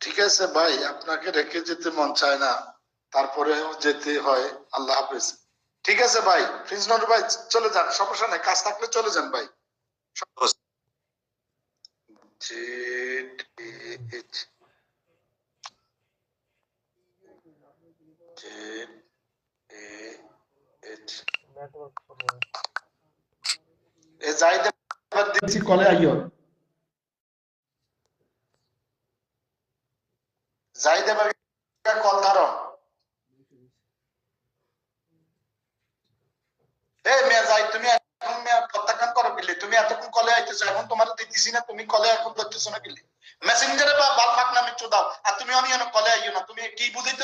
ঠিক আছে ভাই, আপনাকে রেখে যেতে মন চায় না, তারপরেও যেতে হয়। আল্লাহ হাফেজ। ঠিক আছে ভাই, প্রিন্স নটু ভাই চলে যান, সমস্যা নেই, কাজ থাকলে চলে যান ভাই। দিচ্ছি, কলে আইও। যাইতে পারি, কল ধরো। মেয়া যাই, তুমি এখন মেয়া প্রত্যাখ্যান করো কিলে? তুমি এতক্ষণ কলে আইতেছো, এখন তোমার দিতেছি না, তুমি কলে এখন ধরতেছো না কিলে? মেসেঞ্জারে বা বাল ফাঁক নামে চোদাও, আর তুমি অনিয়ন কলে আইও না, তুমি কি বুঝাইতে